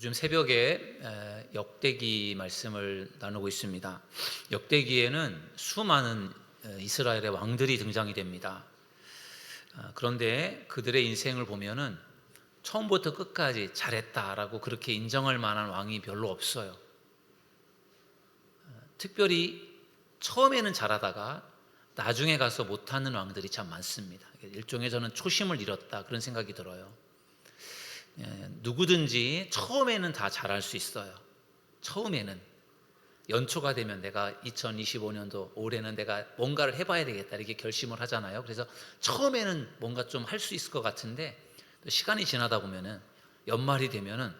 요즘 새벽에 역대기 말씀을 나누고 있습니다. 역대기에는 수많은 이스라엘의 왕들이 등장이 됩니다. 그런데 그들의 인생을 보면은 처음부터 끝까지 잘했다라고 그렇게 인정할 만한 왕이 별로 없어요. 특별히 처음에는 잘하다가 나중에 가서 못하는 왕들이 참 많습니다. 일종의 저는 초심을 잃었다 그런 생각이 들어요. 누구든지 처음에는 다 잘할 수 있어요. 처음에는 연초가 되면 내가 2025년도 올해는 내가 뭔가를 해봐야 되겠다 이렇게 결심을 하잖아요. 그래서 처음에는 뭔가 좀 할 수 있을 것 같은데 또 시간이 지나다 보면은 연말이 되면은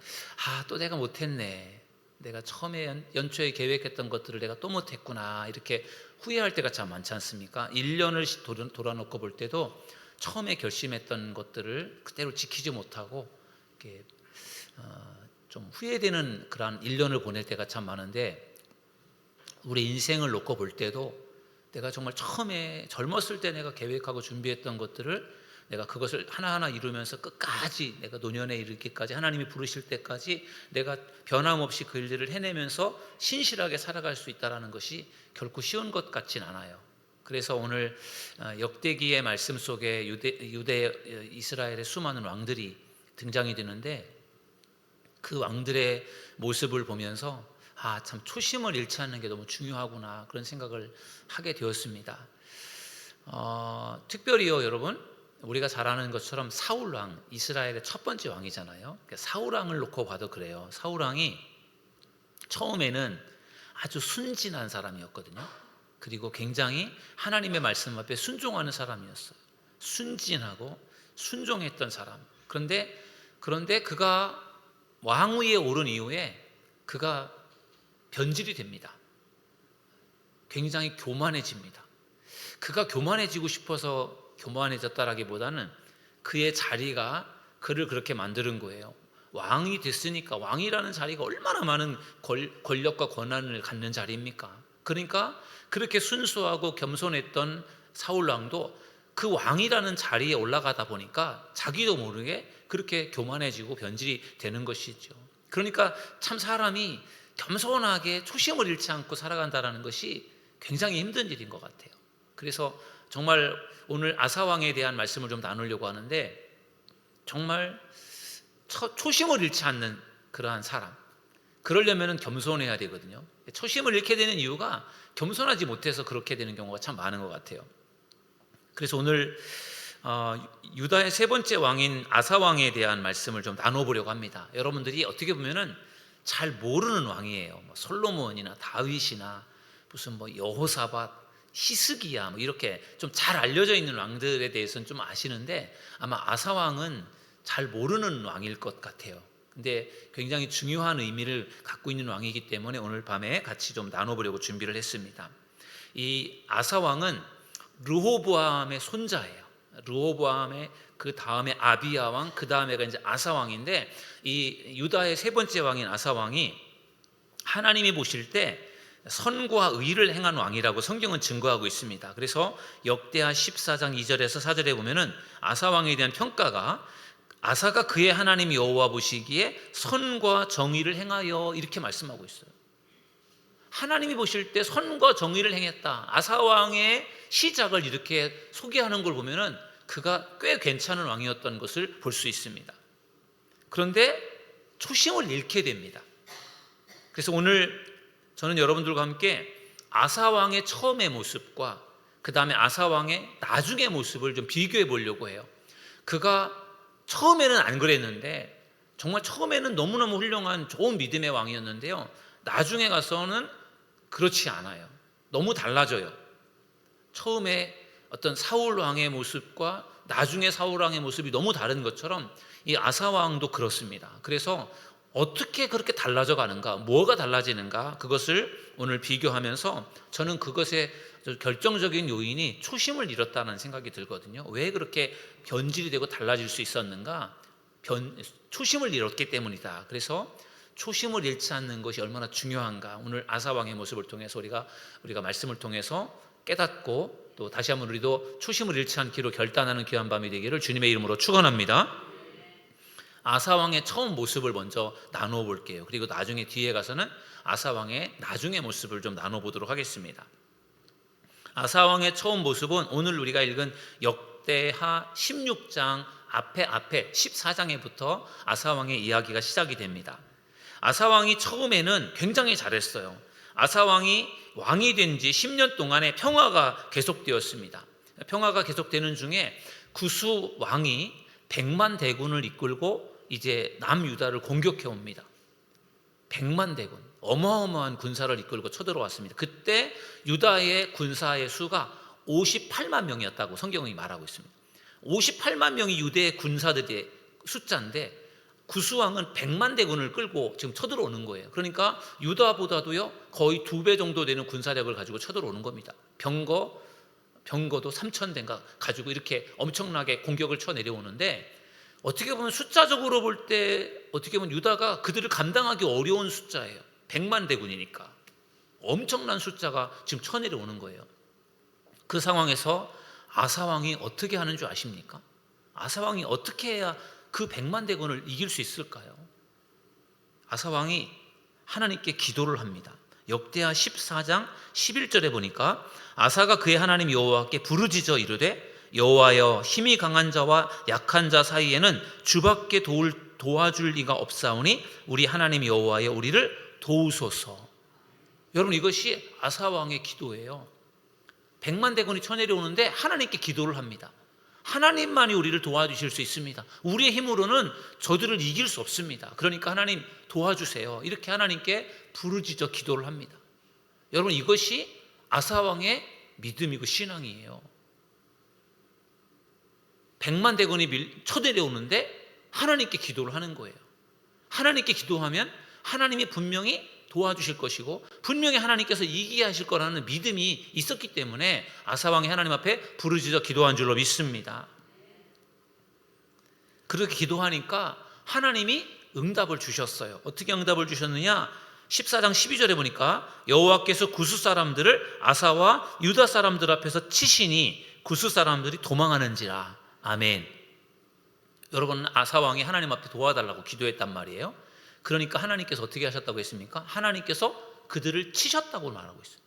또 내가 못했네. 내가 처음에 연초에 계획했던 것들을 내가 또 못했구나 이렇게 후회할 때가 참 많지 않습니까? 1년을 돌아놓고 볼 때도 처음에 결심했던 것들을 그대로 지키지 못하고 좀 후회되는 그런 1년을 보낼 때가 참 많은데, 우리 인생을 놓고 볼 때도 내가 정말 처음에 젊었을 때 내가 계획하고 준비했던 것들을 내가 그것을 하나하나 이루면서 끝까지 내가 노년에 이르기까지 하나님이 부르실 때까지 내가 변함없이 그 일들을 해내면서 신실하게 살아갈 수 있다는 것이 결코 쉬운 것 같진 않아요. 그래서 오늘 역대기의 말씀 속에 유대 이스라엘의 수많은 왕들이 등장이 되는데, 그 왕들의 모습을 보면서 참 초심을 잃지 않는 게 너무 중요하구나 그런 생각을 하게 되었습니다. 특별히요 여러분, 우리가 잘 아는 것처럼 사울왕, 이스라엘의 첫 번째 왕이잖아요. 사울왕을 놓고 봐도 그래요. 사울왕이 처음에는 아주 순진한 사람이었거든요. 그리고 굉장히 하나님의 말씀 앞에 순종하는 사람이었어요. 순진하고 순종했던 사람. 그런데 그가 왕위에 오른 이후에 그가 변질이 됩니다. 굉장히 교만해집니다. 그가 교만해지고 싶어서 교만해졌다라기보다는 그의 자리가 그를 그렇게 만드는 거예요. 왕이 됐으니까, 왕이라는 자리가 얼마나 많은 권력과 권한을 갖는 자리입니까? 그러니까 그렇게 순수하고 겸손했던 사울왕도 그 왕이라는 자리에 올라가다 보니까 자기도 모르게 그렇게 교만해지고 변질이 되는 것이죠. 그러니까 참 사람이 겸손하게 초심을 잃지 않고 살아간다는 것이 굉장히 힘든 일인 것 같아요. 그래서 정말 오늘 아사왕에 대한 말씀을 좀 나누려고 하는데, 정말 초심을 잃지 않는 그러한 사람, 그러려면 겸손해야 되거든요. 초심을 잃게 되는 이유가 겸손하지 못해서 그렇게 되는 경우가 참 많은 것 같아요. 그래서 오늘 유다의 세 번째 왕인 아사왕에 대한 말씀을 좀 나눠보려고 합니다. 여러분들이 어떻게 보면은 잘 모르는 왕이에요. 솔로몬이나 다윗이나 무슨 여호사밧, 히스기야 이렇게 좀 잘 알려져 있는 왕들에 대해서는 좀 아시는데, 아마 아사왕은 잘 모르는 왕일 것 같아요. 근데 굉장히 중요한 의미를 갖고 있는 왕이기 때문에 오늘 밤에 같이 좀 나눠보려고 준비를 했습니다. 이 아사왕은 르호보암의 손자예요. 르호보암의 그 다음에 아비야 왕, 그 다음에가 이제 아사 왕인데, 이 유다의 세 번째 왕인 아사 왕이 하나님이 보실 때 선과 의를 행한 왕이라고 성경은 증거하고 있습니다. 그래서 역대하 14장 2절에서 4절에 보면은 아사 왕에 대한 평가가, 아사가 그의 하나님 여호와 보시기에 선과 정의를 행하여 이렇게 말씀하고 있어요. 하나님이 보실 때 선과 정의를 행했다. 아사 왕의 시작을 이렇게 소개하는 걸 보면은 그가 꽤 괜찮은 왕이었던 것을 볼 수 있습니다. 그런데 초심을 잃게 됩니다. 그래서 오늘 저는 여러분들과 함께 아사 왕의 처음의 모습과 그 다음에 아사 왕의 나중의 모습을 좀 비교해 보려고 해요. 그가 처음에는 안 그랬는데, 정말 처음에는 너무너무 훌륭한 좋은 믿음의 왕이었는데요, 나중에 가서는 그렇지 않아요. 너무 달라져요. 처음에 어떤 사울 왕의 모습과 나중에 사울 왕의 모습이 너무 다른 것처럼 이 아사 왕도 그렇습니다. 그래서 어떻게 그렇게 달라져 가는가, 뭐가 달라지는가, 그것을 오늘 비교하면서 저는 그것의 결정적인 요인이 초심을 잃었다는 생각이 들거든요. 왜 그렇게 변질이 되고 달라질 수 있었는가? 초심을 잃었기 때문이다. 그래서 초심을 잃지 않는 것이 얼마나 중요한가, 오늘 아사 왕의 모습을 통해서 우리가 말씀을 통해서 깨닫고, 또 다시 한번 우리도 초심을 잃지 않기로 결단하는 귀한 밤이 되기를 주님의 이름으로 축원합니다. 아사 왕의 처음 모습을 먼저 나누어 볼게요. 그리고 나중에 뒤에 가서는 아사 왕의 나중의 모습을 좀 나눠 보도록 하겠습니다. 아사 왕의 처음 모습은 오늘 우리가 읽은 역대하 16장 앞에 14장에부터 아사 왕의 이야기가 시작이 됩니다. 아사 왕이 처음에는 굉장히 잘했어요. 아사 왕이 왕이 된 지 10년 동안의 평화가 계속되었습니다. 평화가 계속되는 중에 구수 왕이 100만 대군을 이끌고 이제 남유다를 공격해 옵니다. 100만 대군, 어마어마한 군사를 이끌고 쳐들어왔습니다. 그때 유다의 군사의 수가 58만 명이었다고 성경이 말하고 있습니다. 58만 명이 유대의 군사들의 숫자인데 구수왕은 100만 대군을 끌고 지금 쳐들어오는 거예요. 그러니까 유다보다도요 거의 2배 정도 되는 군사력을 가지고 쳐들어오는 겁니다. 병거도 3,000대인가 가지고 이렇게 엄청나게 공격을 쳐 내려오는데, 어떻게 보면 숫자적으로 볼 때 어떻게 보면 유다가 그들을 감당하기 어려운 숫자예요. 100만 대군이니까 엄청난 숫자가 지금 쳐 내려오는 거예요. 그 상황에서 아사왕이 어떻게 하는 줄 아십니까? 아사왕이 어떻게 해야 그 100만 대군을 이길 수 있을까요? 아사왕이 하나님께 기도를 합니다. 역대하 14장 11절에 보니까 아사가 그의 하나님 여호와께 부르짖어 이르되 여호와여, 힘이 강한 자와 약한 자 사이에는 주밖에 도와줄 리가 없사오니 우리 하나님 여호와여, 우리를 도우소서. 여러분, 이것이 아사왕의 기도예요. 100만 대군이 쳐내려오는데 하나님께 기도를 합니다. 하나님만이 우리를 도와주실 수 있습니다. 우리의 힘으로는 저들을 이길 수 없습니다. 그러니까 하나님 도와주세요. 이렇게 하나님께 부르짖어 기도를 합니다. 여러분, 이것이 아사왕의 믿음이고 신앙이에요. 100만 대군이 쳐내려오는데 하나님께 기도를 하는 거예요. 하나님께 기도하면 하나님이 분명히 도와주실 것이고 분명히 하나님께서 이기게 하실 거라는 믿음이 있었기 때문에 아사왕이 하나님 앞에 부르짖어 기도한 줄로 믿습니다. 그렇게 기도하니까 하나님이 응답을 주셨어요. 어떻게 응답을 주셨느냐? 14장 12절에 보니까 여호와께서 구스 사람들을 아사와 유다 사람들 앞에서 치시니 구스 사람들이 도망하는지라. 아멘. 여러분, 아사왕이 하나님 앞에 도와달라고 기도했단 말이에요. 그러니까 하나님께서 어떻게 하셨다고 했습니까? 하나님께서 그들을 치셨다고 말하고 있어요.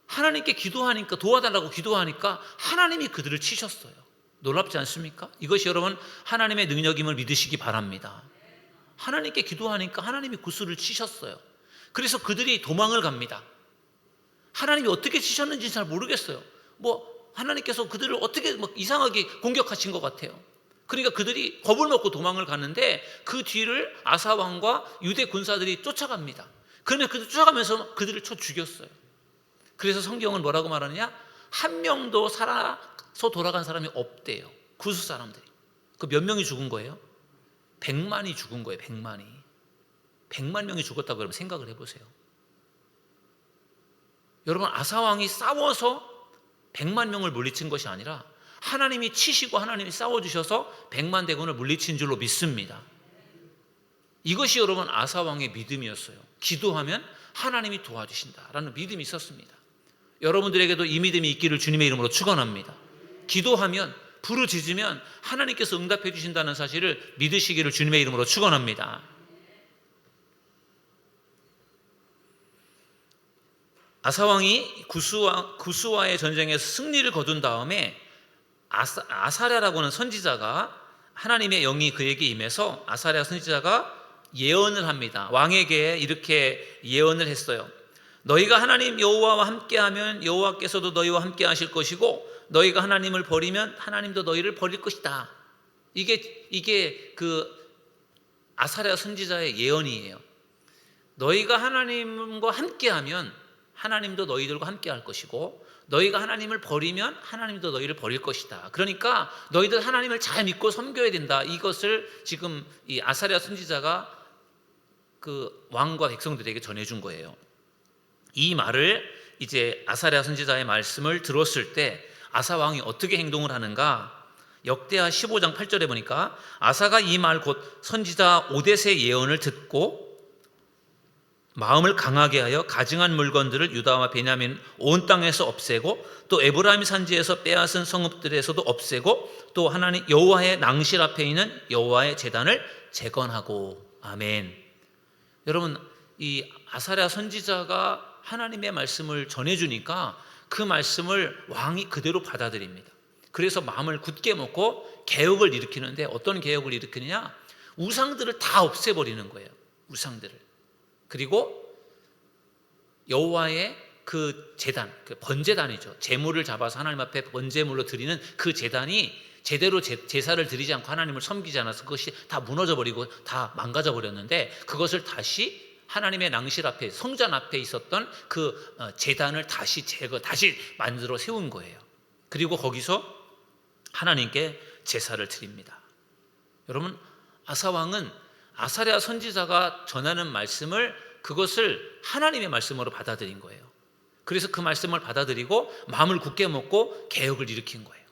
하나님께 기도하니까, 도와달라고 기도하니까 하나님이 그들을 치셨어요. 놀랍지 않습니까? 이것이 여러분 하나님의 능력임을 믿으시기 바랍니다. 하나님께 기도하니까 하나님이 구스를 치셨어요. 그래서 그들이 도망을 갑니다. 하나님이 어떻게 치셨는지 잘 모르겠어요. 하나님께서 그들을 어떻게 이상하게 공격하신 것 같아요. 그러니까 그들이 겁을 먹고 도망을 가는데 그 뒤를 아사왕과 유대 군사들이 쫓아갑니다. 그러면 그들 쫓아가면서 그들을 쳐 죽였어요. 그래서 성경은 뭐라고 말하느냐? 한 명도 살아서 돌아간 사람이 없대요. 구스 사람들이. 그 몇 명이 죽은 거예요? 100만이 죽은 거예요. 100만이. 100만 명이 죽었다고 그러면 생각을 해보세요. 여러분, 아사왕이 싸워서 100만 명을 물리친 것이 아니라 하나님이 치시고 하나님이 싸워주셔서 100만 대군을 물리친 줄로 믿습니다. 이것이 여러분 아사왕의 믿음이었어요. 기도하면 하나님이 도와주신다라는 믿음이 있었습니다. 여러분들에게도 이 믿음이 있기를 주님의 이름으로 축원합니다. 기도하면, 부르짖으면 하나님께서 응답해 주신다는 사실을 믿으시기를 주님의 이름으로 축원합니다. 아사왕이 구스와의 전쟁에서 승리를 거둔 다음에 아사랴라고 하는 선지자가, 하나님의 영이 그에게 임해서 아사랴 선지자가 예언을 합니다. 왕에게 이렇게 예언을 했어요. 너희가 하나님 여호와와 함께하면 여호와께서도 너희와 함께 하실 것이고 너희가 하나님을 버리면 하나님도 너희를 버릴 것이다. 이게 그 아사랴 선지자의 예언이에요. 너희가 하나님과 함께하면 하나님도 너희들과 함께 할 것이고 너희가 하나님을 버리면 하나님도 너희를 버릴 것이다. 그러니까 너희들 하나님을 잘 믿고 섬겨야 된다. 이것을 지금 이 아사랴 선지자가 그 왕과 백성들에게 전해준 거예요. 이 말을 이제 아사랴 선지자의 말씀을 들었을 때 아사 왕이 어떻게 행동을 하는가? 역대하 15장 8절에 보니까 아사가 이 말 곧 선지자 오뎃의 예언을 듣고 마음을 강하게 하여 가증한 물건들을 유다와 베냐민 온 땅에서 없애고 또 에브라임 산지에서 빼앗은 성읍들에서도 없애고 또 하나님 여호와의 낭실 앞에 있는 여호와의 제단을 재건하고. 아멘. 여러분, 이 아사랴 선지자가 하나님의 말씀을 전해주니까 그 말씀을 왕이 그대로 받아들입니다. 그래서 마음을 굳게 먹고 개혁을 일으키는데, 어떤 개혁을 일으키느냐? 우상들을 다 없애버리는 거예요. 우상들을. 그리고 여호와의 그 제단, 그 번제단이죠. 제물을 잡아서 하나님 앞에 번제물로 드리는 그 제단이 제대로 제사를 드리지 않고 하나님을 섬기지 않아서 그것이 다 무너져 버리고 다 망가져 버렸는데, 그것을 다시 하나님의 낭실 앞에, 성전 앞에 있었던 그 제단을 다시 만들어 세운 거예요. 그리고 거기서 하나님께 제사를 드립니다. 여러분, 아사 왕은 아사랴 선지자가 전하는 말씀을, 그것을 하나님의 말씀으로 받아들인 거예요. 그래서 그 말씀을 받아들이고 마음을 굳게 먹고 개혁을 일으킨 거예요.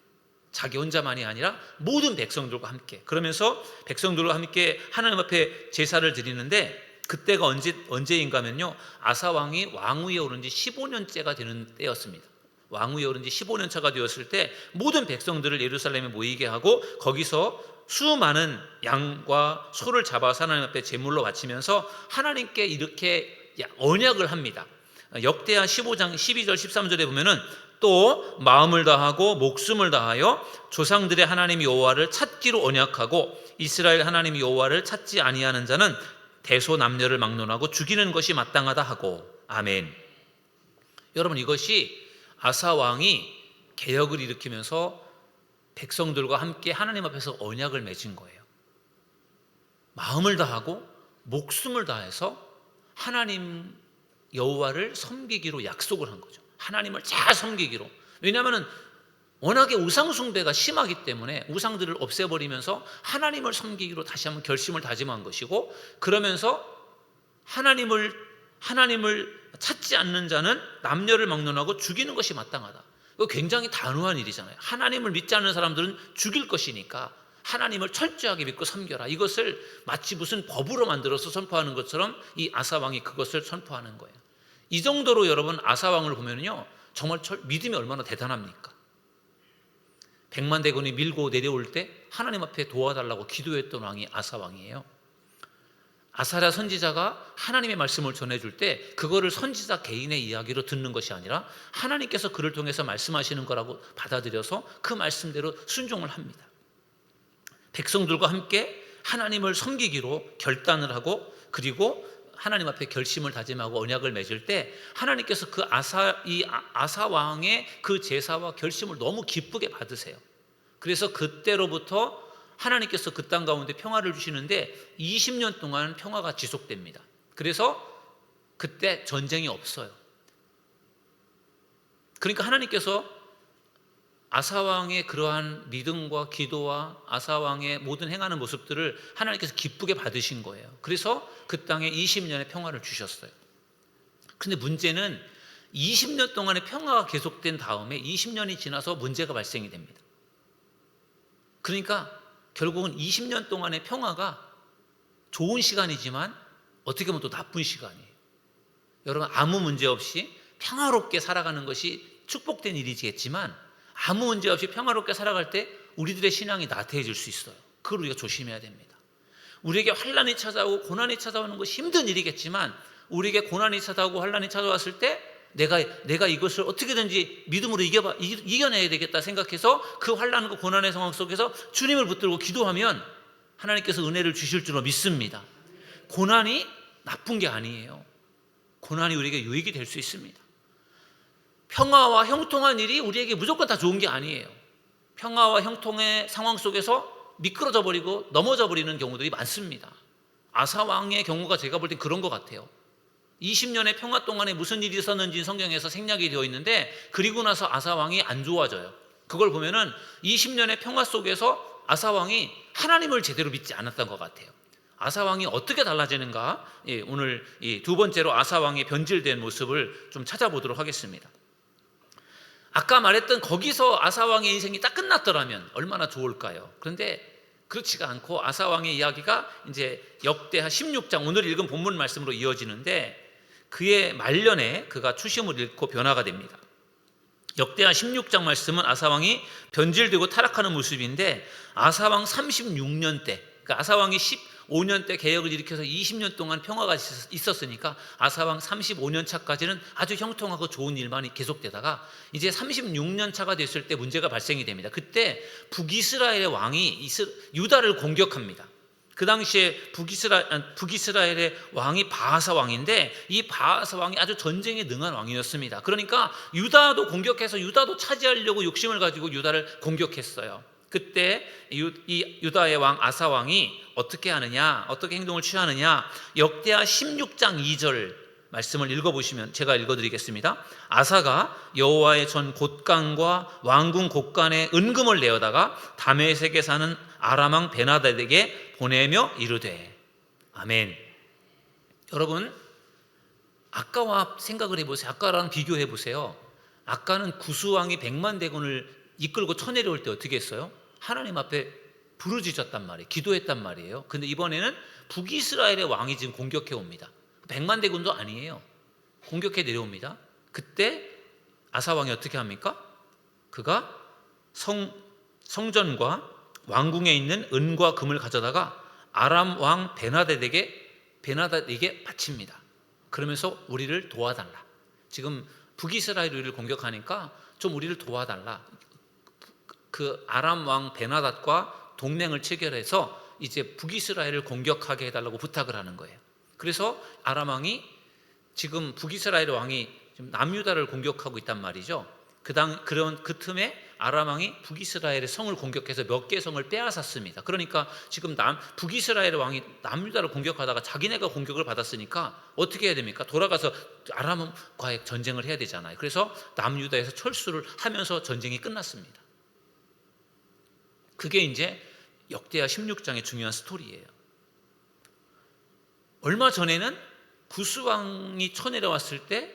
자기 혼자만이 아니라 모든 백성들과 함께. 그러면서 백성들과 함께 하나님 앞에 제사를 드리는데, 그때가 언제인가 하면요, 아사 왕이 왕 위에 오른 지 15년째가 되는 때였습니다. 왕 위에 오른 지 15년 차가 되었을 때 모든 백성들을 예루살렘에 모이게 하고 거기서 수많은 양과 소를 잡아서 하나님 앞에 제물로 바치면서 하나님께 이렇게 언약을 합니다. 역대하 15장 12절 13절에 보면은 또 마음을 다하고 목숨을 다하여 조상들의 하나님 여호와를 찾기로 언약하고 이스라엘 하나님 여호와를 찾지 아니하는 자는 대소남녀를 막론하고 죽이는 것이 마땅하다 하고. 아멘. 여러분, 이것이 아사 왕이 개혁을 일으키면서 백성들과 함께 하나님 앞에서 언약을 맺은 거예요. 마음을 다하고 목숨을 다해서 하나님 여호와를 섬기기로 약속을 한 거죠. 하나님을 잘 섬기기로. 왜냐하면 워낙에 우상 숭배가 심하기 때문에 우상들을 없애버리면서 하나님을 섬기기로 다시 한번 결심을 다짐한 것이고, 그러면서 하나님을 찾지 않는 자는 남녀를 막론하고 죽이는 것이 마땅하다. 이거 굉장히 단호한 일이잖아요. 하나님을 믿지 않는 사람들은 죽일 것이니까 하나님을 철저하게 믿고 섬겨라. 이것을 마치 무슨 법으로 만들어서 선포하는 것처럼 이 아사 왕이 그것을 선포하는 거예요. 이 정도로 여러분, 아사 왕을 보면요, 정말 믿음이 얼마나 대단합니까? 100만 대군이 밀고 내려올 때 하나님 앞에 도와달라고 기도했던 왕이 아사 왕이에요. 아사랴 선지자가 하나님의 말씀을 전해줄 때 그거를 선지자 개인의 이야기로 듣는 것이 아니라 하나님께서 그를 통해서 말씀하시는 거라고 받아들여서 그 말씀대로 순종을 합니다. 백성들과 함께 하나님을 섬기기로 결단을 하고, 그리고 하나님 앞에 결심을 다짐하고 언약을 맺을 때 하나님께서 그 아사 왕의 그 제사와 결심을 너무 기쁘게 받으세요. 그래서 그때로부터 하나님께서 그 땅 가운데 평화를 주시는데 20년 동안 평화가 지속됩니다. 그래서 그때 전쟁이 없어요. 그러니까 하나님께서 아사왕의 그러한 믿음과 기도와 아사왕의 모든 행하는 모습들을 하나님께서 기쁘게 받으신 거예요. 그래서 그 땅에 20년의 평화를 주셨어요. 근데 문제는 20년 동안의 평화가 계속된 다음에 20년이 지나서 문제가 발생이 됩니다. 그러니까 결국은 20년 동안의 평화가 좋은 시간이지만 어떻게 보면 또 나쁜 시간이에요. 여러분, 아무 문제 없이 평화롭게 살아가는 것이 축복된 일이겠지만 아무 문제 없이 평화롭게 살아갈 때 우리들의 신앙이 나태해질 수 있어요. 그걸 우리가 조심해야 됩니다. 우리에게 환난이 찾아오고 고난이 찾아오는 것이 힘든 일이겠지만 우리에게 고난이 찾아오고 환난이 찾아왔을 때 내가 이것을 어떻게든지 믿음으로 이겨내야 되겠다 생각해서 그 환난과 고난의 상황 속에서 주님을 붙들고 기도하면 하나님께서 은혜를 주실 줄로 믿습니다. 고난이 나쁜 게 아니에요. 고난이 우리에게 유익이 될 수 있습니다. 평화와 형통한 일이 우리에게 무조건 다 좋은 게 아니에요. 평화와 형통의 상황 속에서 미끄러져 버리고 넘어져 버리는 경우들이 많습니다. 아사 왕의 경우가 제가 볼 땐 그런 것 같아요. 20년의 평화 동안에 무슨 일이 있었는지 성경에서 생략이 되어 있는데, 그리고 나서 아사 왕이 안 좋아져요. 그걸 보면은 20년의 평화 속에서 아사 왕이 하나님을 제대로 믿지 않았던 것 같아요. 아사 왕이 어떻게 달라지는가? 오늘 이 두 번째로 아사 왕의 변질된 모습을 좀 찾아보도록 하겠습니다. 아까 말했던 거기서 아사 왕의 인생이 딱 끝났더라면 얼마나 좋을까요? 그런데 그렇지가 않고 아사 왕의 이야기가 이제 역대하 16장, 오늘 읽은 본문 말씀으로 이어지는데, 그의 말년에 그가 추심을 잃고 변화가 됩니다. 역대하 16장 말씀은 아사왕이 변질되고 타락하는 모습인데 아사왕 36년 때, 그러니까 아사왕이 15년 때 개혁을 일으켜서 20년 동안 평화가 있었으니까 아사왕 35년 차까지는 아주 형통하고 좋은 일만 계속되다가 이제 36년 차가 됐을 때 문제가 발생이 됩니다. 그때 북이스라엘의 왕이 유다를 공격합니다. 그 당시에 북이스라엘의 왕이 바하사 왕인데 이 바하사 왕이 아주 전쟁에 능한 왕이었습니다. 그러니까 유다도 공격해서 유다도 차지하려고 욕심을 가지고 유다를 공격했어요. 그때 이 유다의 왕 아사 왕이 어떻게 하느냐, 어떻게 행동을 취하느냐, 역대하 16장 2절 말씀을 읽어보시면 제가 읽어드리겠습니다. 아사가 여호와의 전 곳간과 왕궁 곳간에 은금을 내어다가 다메섹에 사는 아람 왕 베나닷에게 보내며 이르되. 아멘. 여러분, 아까와 생각을 해보세요. 아까랑 비교해 보세요. 아까는 구스왕이 100만 대군을 이끌고 쳐내려올 때 어떻게 했어요? 하나님 앞에 부르짖었단 말이에요. 기도했단 말이에요. 근데 이번에는 북이스라엘의 왕이 지금 공격해 옵니다. 100만 대군도 아니에요. 공격해 내려옵니다. 그때 아사왕이 어떻게 합니까? 그가 성전과 왕궁에 있는 은과 금을 가져다가 아람 왕 베나닷에게 바칩니다. 그러면서 우리를 도와달라. 지금 북이스라엘이 우리를 공격하니까 좀 우리를 도와달라. 그 아람 왕 베나닷과 동맹을 체결해서 이제 북이스라엘을 공격하게 해달라고 부탁을 하는 거예요. 그래서 아람 왕이 지금 북이스라엘 왕이 지금 남유다를 공격하고 있단 말이죠. 그 틈에 아람 왕이 북이스라엘의 성을 공격해서 몇 개 성을 빼앗았습니다. 그러니까 지금 북이스라엘 왕이 남유다를 공격하다가 자기네가 공격을 받았으니까 어떻게 해야 됩니까? 돌아가서 아람과의 전쟁을 해야 되잖아요. 그래서 남유다에서 철수를 하면서 전쟁이 끝났습니다. 그게 이제 역대하 16장의 중요한 스토리예요. 얼마 전에는 구스왕이 쳐내려왔을 때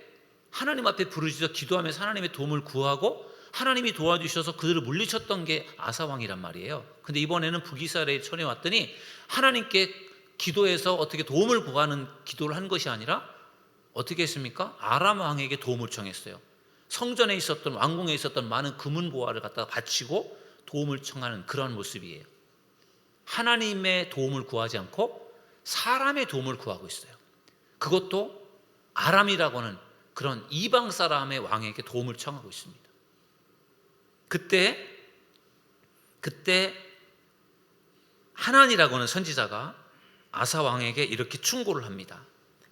하나님 앞에 부르짖어 기도하면서 하나님의 도움을 구하고 하나님이 도와주셔서 그들을 물리쳤던 게 아사왕이란 말이에요. 근데 이번에는 북이스라엘이 쳐내왔더니 하나님께 기도해서 어떻게 도움을 구하는 기도를 한 것이 아니라 어떻게 했습니까? 아람 왕에게 도움을 청했어요. 성전에 있었던, 왕궁에 있었던 많은 금은 보화를 갖다가 바치고 도움을 청하는 그런 모습이에요. 하나님의 도움을 구하지 않고 사람의 도움을 구하고 있어요. 그것도 아람이라고는 그런 이방 사람의 왕에게 도움을 청하고 있습니다. 그때 하난이라고 하는 선지자가 아사 왕에게 이렇게 충고를 합니다.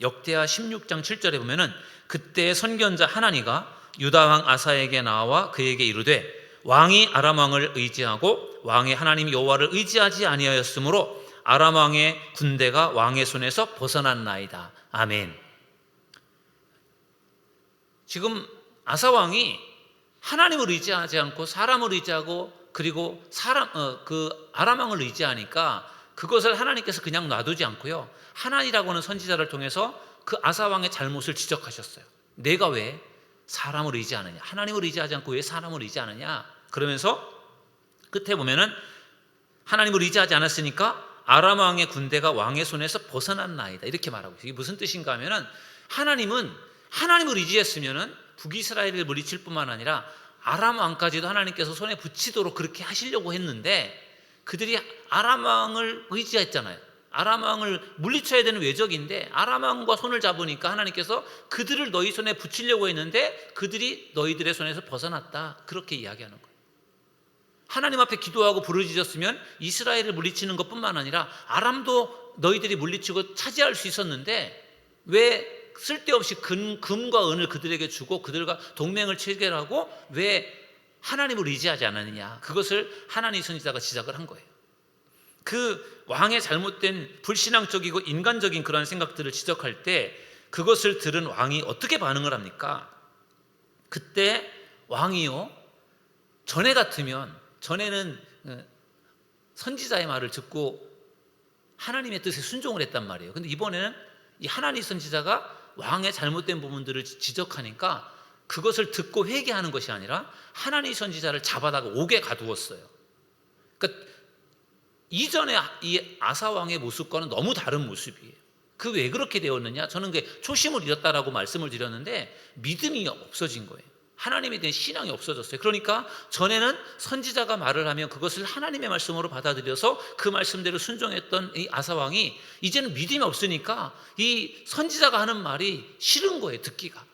역대하 16장 7절에 보면은 그때 선견자 하나니가 유다 왕 아사에게 나와 그에게 이르되 왕이 아람 왕을 의지하고 왕의 하나님 여호와를 의지하지 아니하였으므로 아람 왕의 군대가 왕의 손에서 벗어났나이다. 아멘. 지금 아사 왕이 하나님을 의지하지 않고 사람을 의지하고 그리고 아람 왕을 의지하니까 그것을 하나님께서 그냥 놔두지 않고요. 하나님이라고 하는 선지자를 통해서 그 아사 왕의 잘못을 지적하셨어요. 내가 왜 사람을 의지하느냐? 하나님을 의지하지 않고 왜 사람을 의지하느냐? 그러면서 끝에 보면은 하나님을 의지하지 않았으니까 아람 왕의 군대가 왕의 손에서 벗어났나이다. 이렇게 말하고 있어요. 이게 무슨 뜻인가 하면은 하나님은 하나님을 의지했으면은 북이스라엘을 물리칠 뿐만 아니라 아람 왕까지도 하나님께서 손에 붙이도록 그렇게 하시려고 했는데 그들이 아람 왕을 의지했잖아요. 아람 왕을 물리쳐야 되는 외적인데 아람 왕과 손을 잡으니까 하나님께서 그들을 너희 손에 붙이려고 했는데 그들이 너희들의 손에서 벗어났다. 그렇게 이야기하는 거예요. 하나님 앞에 기도하고 부르짖었으면 이스라엘을 물리치는 것뿐만 아니라 아람도 너희들이 물리치고 차지할 수 있었는데 왜 쓸데없이 금과 은을 그들에게 주고 그들과 동맹을 체결하고 왜 하나님을 의지하지 않았느냐. 그것을 하나님 선지자가 지적을 한 거예요. 그 왕의 잘못된 불신앙적이고 인간적인 그런 생각들을 지적할 때 그것을 들은 왕이 어떻게 반응을 합니까? 그때 왕이요, 전에 같으면 전에는 선지자의 말을 듣고 하나님의 뜻에 순종을 했단 말이에요. 근데 이번에는 이 하나님 선지자가 왕의 잘못된 부분들을 지적하니까 그것을 듣고 회개하는 것이 아니라 하나님 선지자를 잡아다가 옥에 가두었어요. 그러니까 이전에 이 아사 왕의 모습과는 너무 다른 모습이에요. 그 왜 그렇게 되었느냐? 저는 그 초심을 잃었다라고 말씀을 드렸는데 믿음이 없어진 거예요. 하나님에 대한 신앙이 없어졌어요. 그러니까 전에는 선지자가 말을 하면 그것을 하나님의 말씀으로 받아들여서 그 말씀대로 순종했던 이 아사 왕이 이제는 믿음이 없으니까 이 선지자가 하는 말이 싫은 거예요, 듣기가.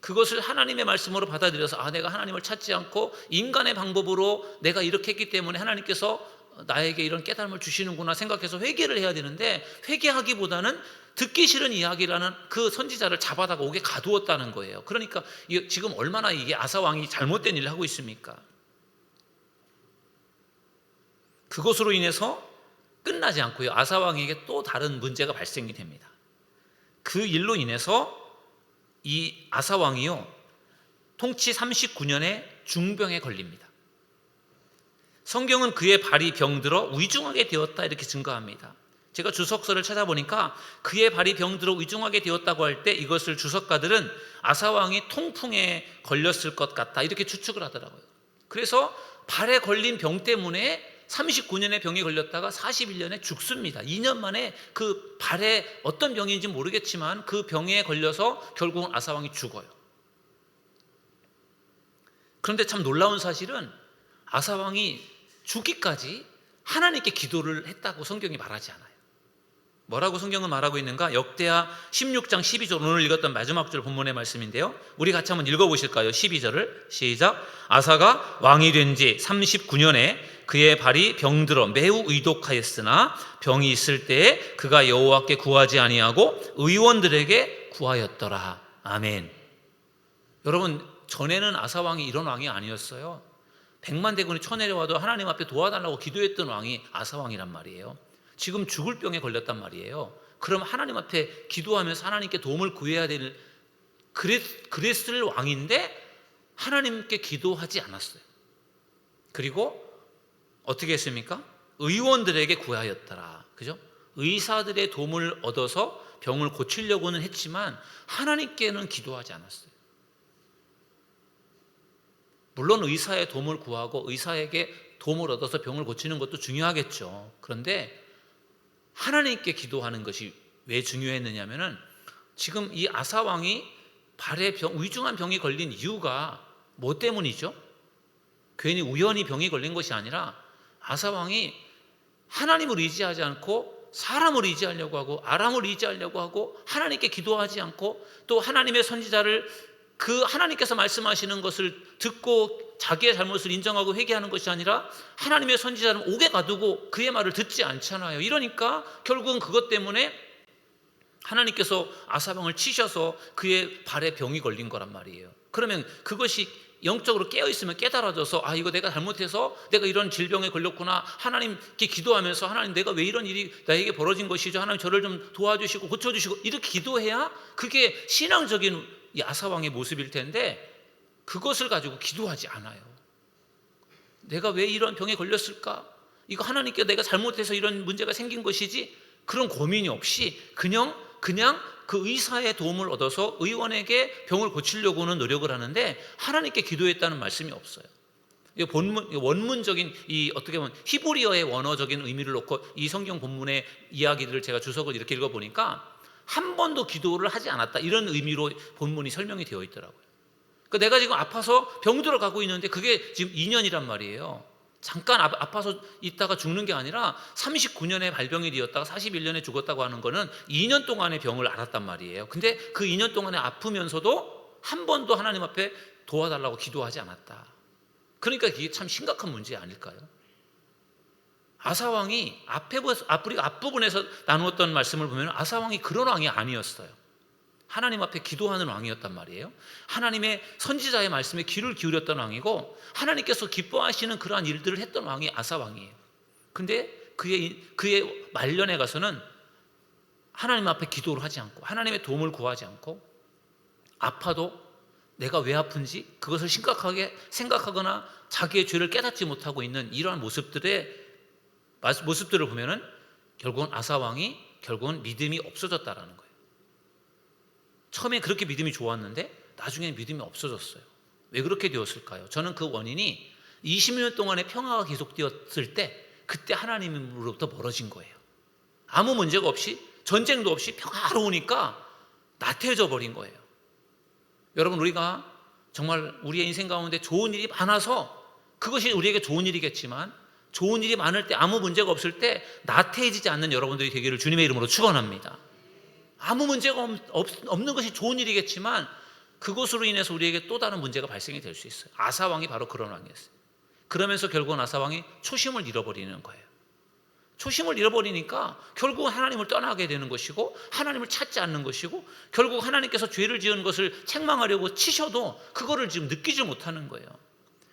그것을 하나님의 말씀으로 받아들여서 내가 하나님을 찾지 않고 인간의 방법으로 내가 이렇게 했기 때문에 하나님께서 나에게 이런 깨달음을 주시는구나 생각해서 회개를 해야 되는데, 회개하기보다는 듣기 싫은 이야기라는 그 선지자를 잡아다가 옥에 가두었다는 거예요. 그러니까 지금 얼마나 이게 아사 왕이 잘못된 일을 하고 있습니까? 그것으로 인해서 끝나지 않고요, 아사 왕에게 또 다른 문제가 발생이 됩니다. 그 일로 인해서 이 아사 왕이요, 통치 39년에 중병에 걸립니다. 성경은 그의 발이 병들어 위중하게 되었다 이렇게 증거합니다. 제가 주석서를 찾아보니까 그의 발이 병들어 위중하게 되었다고 할 때 이것을 주석가들은 아사 왕이 통풍에 걸렸을 것 같다 이렇게 추측을 하더라고요. 그래서 발에 걸린 병 때문에 39년의 병에 걸렸다가 41년에 죽습니다. 2년 만에 그 발에 어떤 병인지 모르겠지만 그 병에 걸려서 결국은 아사 왕이 죽어요. 그런데 참 놀라운 사실은 아사 왕이 죽기까지 하나님께 기도를 했다고 성경이 말하지 않아요. 뭐라고 성경은 말하고 있는가? 역대하 16장 12절, 오늘 읽었던 마지막 절 본문의 말씀인데요, 우리 같이 한번 읽어보실까요? 12절을 시작. 아사가 왕이 된 지 39년에 그의 발이 병들어 매우 의독하였으나 병이 있을 때에 그가 여호와께 구하지 아니하고 의원들에게 구하였더라. 아멘. 여러분, 전에는 아사 왕이 이런 왕이 아니었어요. 100만 대군이 쳐내려와도 하나님 앞에 도와달라고 기도했던 왕이 아사 왕이란 말이에요. 지금 죽을 병에 걸렸단 말이에요. 그럼 하나님 앞에 기도하면서 하나님께 도움을 구해야 될 그랬을 왕인데 하나님께 기도하지 않았어요. 그리고 어떻게 했습니까? 의원들에게 구하였더라. 그죠? 의사들의 도움을 얻어서 병을 고치려고는 했지만 하나님께는 기도하지 않았어요. 물론 의사의 도움을 구하고 의사에게 도움을 얻어서 병을 고치는 것도 중요하겠죠. 그런데 하나님께 기도하는 것이 왜 중요했느냐면은 지금 이 아사 왕이 발에 위중한 병이 걸린 이유가 뭐 때문이죠? 괜히 우연히 병이 걸린 것이 아니라 아사 왕이 하나님을 의지하지 않고 사람을 의지하려고 하고 아람을 의지하려고 하고 하나님께 기도하지 않고 또 하나님의 선지자를 그 하나님께서 말씀하시는 것을 듣고 자기의 잘못을 인정하고 회개하는 것이 아니라 하나님의 선지자는 옥에 가두고 그의 말을 듣지 않잖아요. 이러니까 결국은 그것 때문에 하나님께서 아사방을 치셔서 그의 발에 병이 걸린 거란 말이에요. 그러면 그것이 영적으로 깨어있으면 깨달아져서 이거 내가 잘못해서 내가 이런 질병에 걸렸구나, 하나님께 기도하면서 하나님 내가 왜 이런 일이 나에게 벌어진 것이죠, 하나님 저를 좀 도와주시고 고쳐주시고 이렇게 기도해야 그게 신앙적인 이 아사왕의 모습일 텐데 그것을 가지고 기도하지 않아요. 내가 왜 이런 병에 걸렸을까? 이거 하나님께 내가 잘못해서 이런 문제가 생긴 것이지? 그런 고민이 없이 그냥 그 의사의 도움을 얻어서 의원에게 병을 고치려고는 노력을 하는데 하나님께 기도했다는 말씀이 없어요. 원문적인 어떻게 보면 히브리어의 원어적인 의미를 놓고 이 성경 본문의 이야기들을 제가 주석을 이렇게 읽어보니까 한 번도 기도를 하지 않았다 이런 의미로 본문이 설명이 되어 있더라고요. 그러니까 내가 지금 아파서 병들어 가고 있는데 그게 지금 2년이란 말이에요. 잠깐 아파서 있다가 죽는 게 아니라 39년에 발병이 되었다가 41년에 죽었다고 하는 거는 2년 동안의 병을 앓았단 말이에요. 근데 그 2년 동안에 아프면서도 한 번도 하나님 앞에 도와달라고 기도하지 않았다. 그러니까 이게 참 심각한 문제 아닐까요? 아사왕이 앞부분에서 나누었던 말씀을 보면 아사왕이 그런 왕이 아니었어요. 하나님 앞에 기도하는 왕이었단 말이에요. 하나님의 선지자의 말씀에 귀를 기울였던 왕이고 하나님께서 기뻐하시는 그러한 일들을 했던 왕이 아사왕이에요. 근데 그의 말년에 가서는 하나님 앞에 기도를 하지 않고 하나님의 도움을 구하지 않고 아파도 내가 왜 아픈지 그것을 심각하게 생각하거나 자기의 죄를 깨닫지 못하고 있는 이러한 모습들을 보면은 결국은 아사왕이 결국은 믿음이 없어졌다라는 거예요. 처음에 그렇게 믿음이 좋았는데 나중에 믿음이 없어졌어요. 왜 그렇게 되었을까요? 저는 그 원인이 20년 동안의 평화가 계속되었을 때 그때 하나님으로부터 멀어진 거예요. 아무 문제가 없이 전쟁도 없이 평화로우니까 나태해져 버린 거예요. 여러분, 우리가 정말 우리의 인생 가운데 좋은 일이 많아서 그것이 우리에게 좋은 일이겠지만, 좋은 일이 많을 때, 아무 문제가 없을 때 나태해지지 않는 여러분들이 되기를 주님의 이름으로 축원합니다. 아무 문제가 없는 것이 좋은 일이겠지만 그것으로 인해서 우리에게 또 다른 문제가 발생이 될 수 있어요. 아사 왕이 바로 그런 왕이었어요. 그러면서 결국은 아사 왕이 초심을 잃어버리는 거예요. 초심을 잃어버리니까 결국 하나님을 떠나게 되는 것이고, 하나님을 찾지 않는 것이고, 결국 하나님께서 죄를 지은 것을 책망하려고 치셔도 그거를 지금 느끼지 못하는 거예요.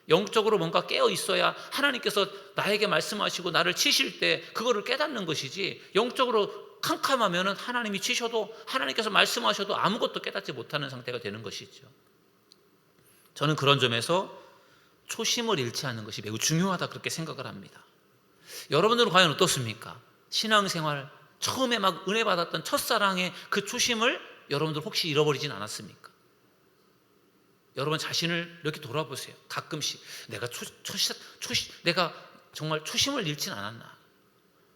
영적으로 뭔가 깨어 있어야 하나님께서 나에게 말씀하시고 나를 치실 때 그거를 깨닫는 것이지, 영적으로 캄캄하면 하나님이 치셔도, 하나님께서 말씀하셔도 아무것도 깨닫지 못하는 상태가 되는 것이죠. 저는 그런 점에서 초심을 잃지 않는 것이 매우 중요하다, 그렇게 생각을 합니다. 여러분들은 과연 어떻습니까? 신앙생활 처음에 막 은혜 받았던 첫사랑의 그 초심을 여러분들 혹시 잃어버리진 않았습니까? 여러분 자신을 이렇게 돌아보세요. 가끔씩 내가 내가 정말 초심을 잃진 않았나?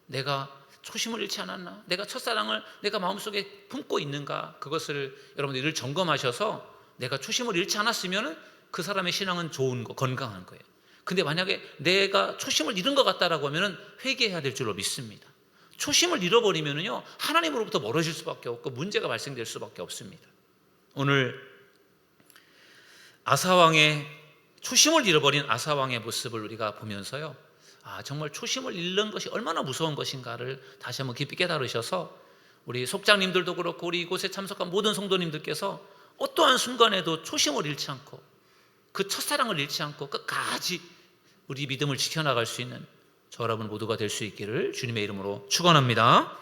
내가 초심을 잃지 않았나? 내가 첫사랑을 내가 마음속에 품고 있는가? 그것을 여러분들 늘 점검하셔서 내가 초심을 잃지 않았으면 그 사람의 신앙은 좋은 거, 건강한 거예요. 근데 만약에 내가 초심을 잃은 것 같다라고 하면 회개해야 될 줄로 믿습니다. 초심을 잃어버리면요, 하나님으로부터 멀어질 수밖에 없고 문제가 발생될 수밖에 없습니다. 오늘 아사왕의 초심을 잃어버린 아사왕의 모습을 우리가 보면서요, 정말 초심을 잃는 것이 얼마나 무서운 것인가를 다시 한번 깊이 깨달으셔서, 우리 속장님들도 그렇고 우리 이곳에 참석한 모든 성도님들께서 어떠한 순간에도 초심을 잃지 않고 그 첫사랑을 잃지 않고 끝까지 우리 믿음을 지켜나갈 수 있는 저 여러분 모두가 될 수 있기를 주님의 이름으로 축원합니다.